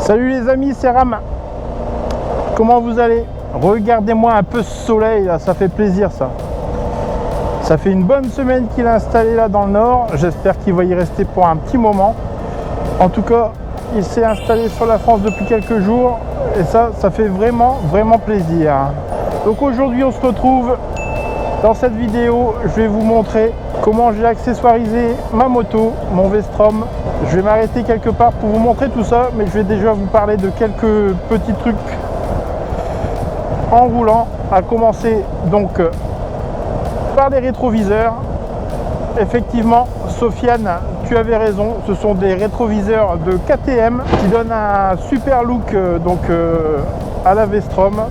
Salut les amis, c'est Ram. Comment vous allez? Regardez-moi un peu ce soleil là, ça fait plaisir ça. Ça fait une bonne semaine qu'il est installé là dans le nord. J'espère qu'il va y rester pour un petit moment. En tout cas, il s'est installé sur la France depuis quelques jours et ça fait vraiment plaisir. Donc aujourd'hui, on se retrouve dans cette vidéo. Je vais vous montrer comment j'ai accessoirisé ma moto, mon V-Strom. Je vais m'arrêter quelque part pour vous montrer tout ça, mais je vais déjà vous parler de quelques petits trucs en roulant, à commencer donc par les rétroviseurs. Effectivement, Sofiane, tu avais raison, ce sont des rétroviseurs de KTM qui donnent un super look à la V-Strom.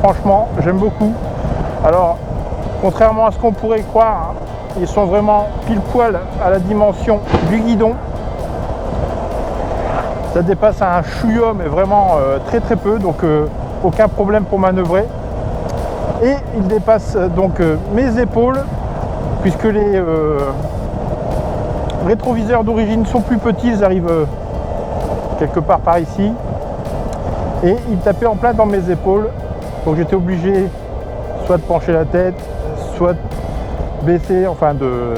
Franchement, j'aime beaucoup. Alors, contrairement à ce qu'on pourrait croire, ils sont vraiment pile poil à la dimension du guidon. Ça dépasse un chouïa, mais vraiment très peu, donc aucun problème pour manœuvrer. Et il dépasse donc mes épaules, puisque les rétroviseurs d'origine sont plus petits, ils arrivent quelque part par ici. Et il tapait en plein dans mes épaules, donc j'étais obligé soit de pencher la tête, soit de baisser, enfin de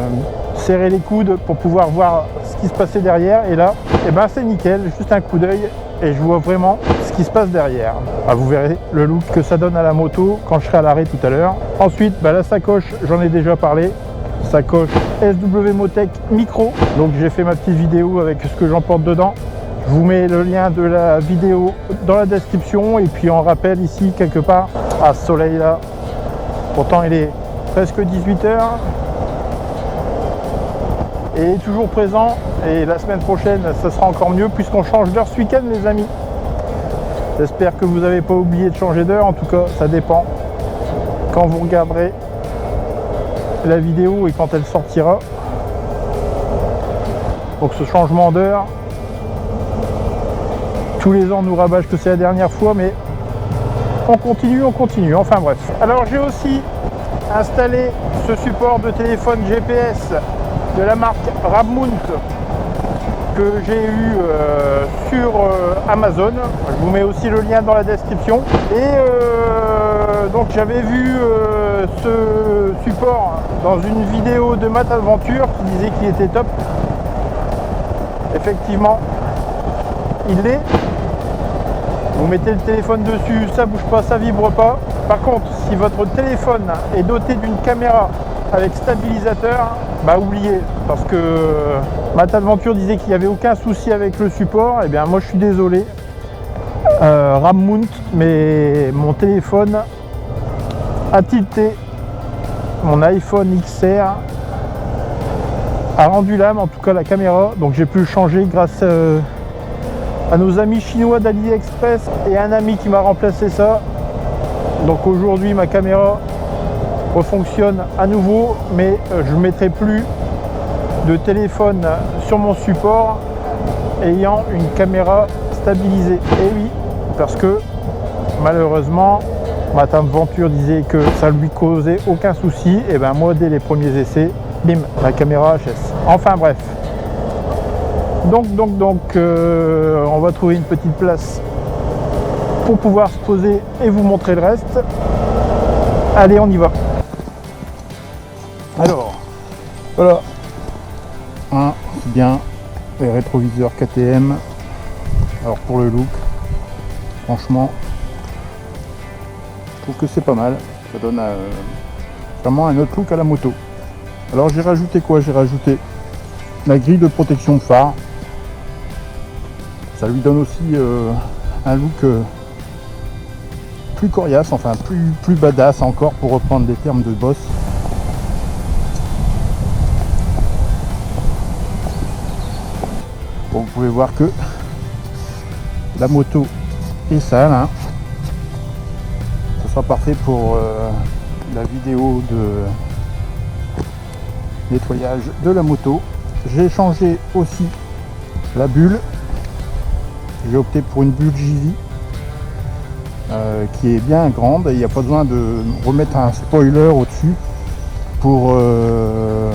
serrer les coudes pour pouvoir voir ce qui se passait derrière. Et là, eh ben, c'est nickel, juste un coup d'œil et je vois vraiment ce qui se passe derrière. Ah, vous verrez le look que ça donne à la moto quand je serai à l'arrêt tout à l'heure. Ensuite, la sacoche, j'en ai déjà parlé. Sacoche SW Motech Micro. Donc j'ai fait ma petite vidéo avec ce que j'emporte dedans. Je vous mets le lien de la vidéo dans la description et puis en rappel ici quelque part. Ah, ce soleil là. Pourtant il est presque 18h. Et toujours présent, et la semaine prochaine ça sera encore mieux puisqu'on change d'heure ce week-end les amis. J'espère que vous n'avez pas oublié de changer d'heure, en tout cas ça dépend quand vous regarderez la vidéo et quand elle sortira. Donc ce changement d'heure, tous les ans on nous rabâche que c'est la dernière fois, mais on continue, enfin bref. Alors j'ai aussi installé ce support de téléphone GPS de la marque Ramount que j'ai eu sur Amazon. Je vous mets aussi le lien dans la description. Et donc j'avais vu ce support dans une vidéo de Matt Adventure qui disait qu'il était top. Effectivement, il l'est. Vous mettez le téléphone dessus, ça bouge pas, ça vibre pas. Par contre, si votre téléphone est doté d'une caméra avec stabilisateur, oubliez, parce que Matt Adventure disait qu'il n'y avait aucun souci avec le support. Et bien moi je suis désolé, Ramount, mais mon téléphone a tilté, mon iPhone XR a rendu l'âme, en tout cas la caméra, donc j'ai pu le changer grâce à nos amis chinois d'AliExpress et un ami qui m'a remplacé ça. Donc aujourd'hui ma caméra refonctionne à nouveau, mais je ne mettrai plus de téléphone sur mon support ayant une caméra stabilisée. Et oui, parce que malheureusement Matt Adventure disait que ça lui causait aucun souci, et ben moi dès les premiers essais, bim, la caméra HS. Enfin bref. Donc on va trouver une petite place pour pouvoir se poser et vous montrer le reste. Allez, on y va. Alors, voilà, c'est bien les rétroviseurs KTM. Alors pour le look, franchement, je trouve que c'est pas mal. Ça donne vraiment un autre look à la moto. Alors j'ai rajouté quoi? J'ai rajouté la grille de protection de phare. Ça lui donne aussi un look plus coriace, enfin plus badass encore, pour reprendre des termes de boss. Bon, vous pouvez voir que la moto est sale, hein. Ce sera parfait pour la vidéo de nettoyage de la moto. J'ai changé aussi la bulle. J'ai opté pour une bulle JV qui est bien grande et il n'y a pas besoin de remettre un spoiler au-dessus pour que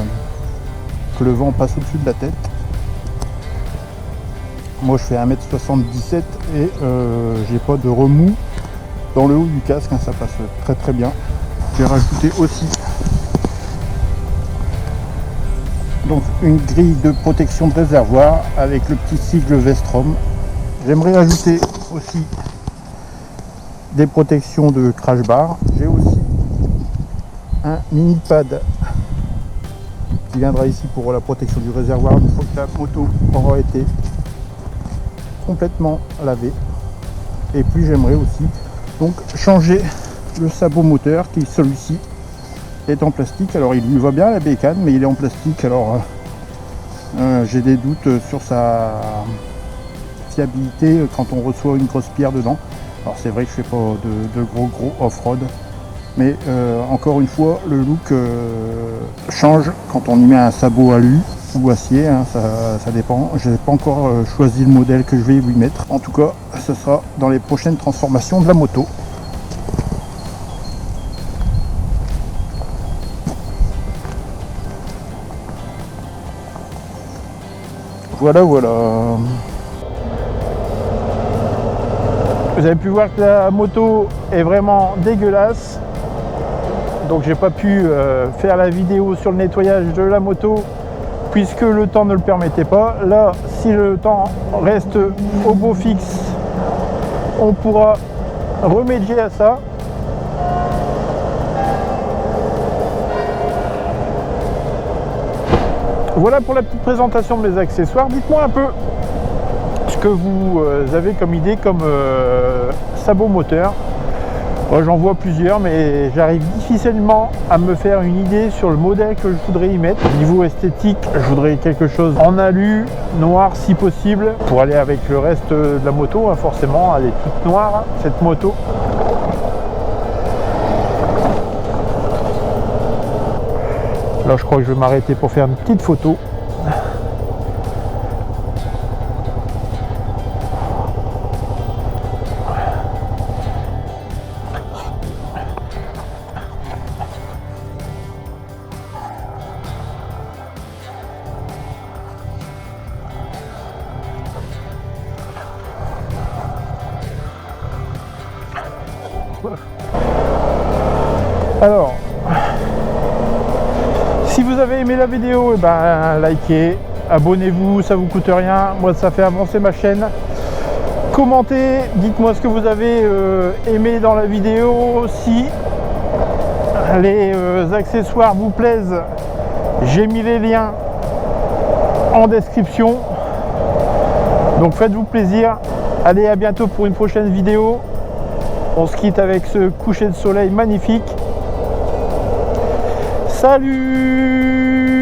le vent passe au-dessus de la tête. Moi je fais 1m77 et j'ai pas de remous dans le haut du casque, hein, ça passe très très bien. J'ai rajouté aussi donc une grille de protection de réservoir avec le petit sigle Vestrom. J'aimerais ajouter aussi des protections de crash bar. J'ai aussi un mini pad qui viendra ici pour la protection du réservoir une fois que la moto aura été complètement lavée. Et puis j'aimerais aussi donc changer le sabot moteur qui celui-ci est en plastique. Alors il lui va bien la bécane mais il est en plastique, alors j'ai des doutes sur sa fiabilité quand on reçoit une grosse pierre dedans. Alors c'est vrai que je fais pas de gros off-road, mais encore une fois le look change quand on y met un sabot alu ou acier, hein, ça dépend. Je n'ai pas encore choisi le modèle que je vais lui mettre. En tout cas ce sera dans les prochaines transformations de la moto. Voilà. Vous avez pu voir que la moto est vraiment dégueulasse. Donc j'ai pas pu faire la vidéo sur le nettoyage de la moto puisque le temps ne le permettait pas. Là, si le temps reste au beau fixe, on pourra remédier à ça. Voilà pour la petite présentation de mes accessoires. Dites-moi un peu ce que vous avez comme idée comme sabot moteur. Moi, j'en vois plusieurs, mais j'arrive difficilement à me faire une idée sur le modèle que je voudrais y mettre. Au niveau esthétique, je voudrais quelque chose en alu, noir si possible, pour aller avec le reste de la moto, hein, forcément, elle est toute noire, cette moto. Là, je crois que je vais m'arrêter pour faire une petite photo. Alors, si vous avez aimé la vidéo, likez, abonnez-vous, ça vous coûte rien, moi ça fait avancer ma chaîne. Commentez, dites-moi ce que vous avez aimé dans la vidéo, si les accessoires vous plaisent, j'ai mis les liens en description. Donc faites-vous plaisir, allez à bientôt pour une prochaine vidéo. On se quitte avec ce coucher de soleil magnifique. Salut!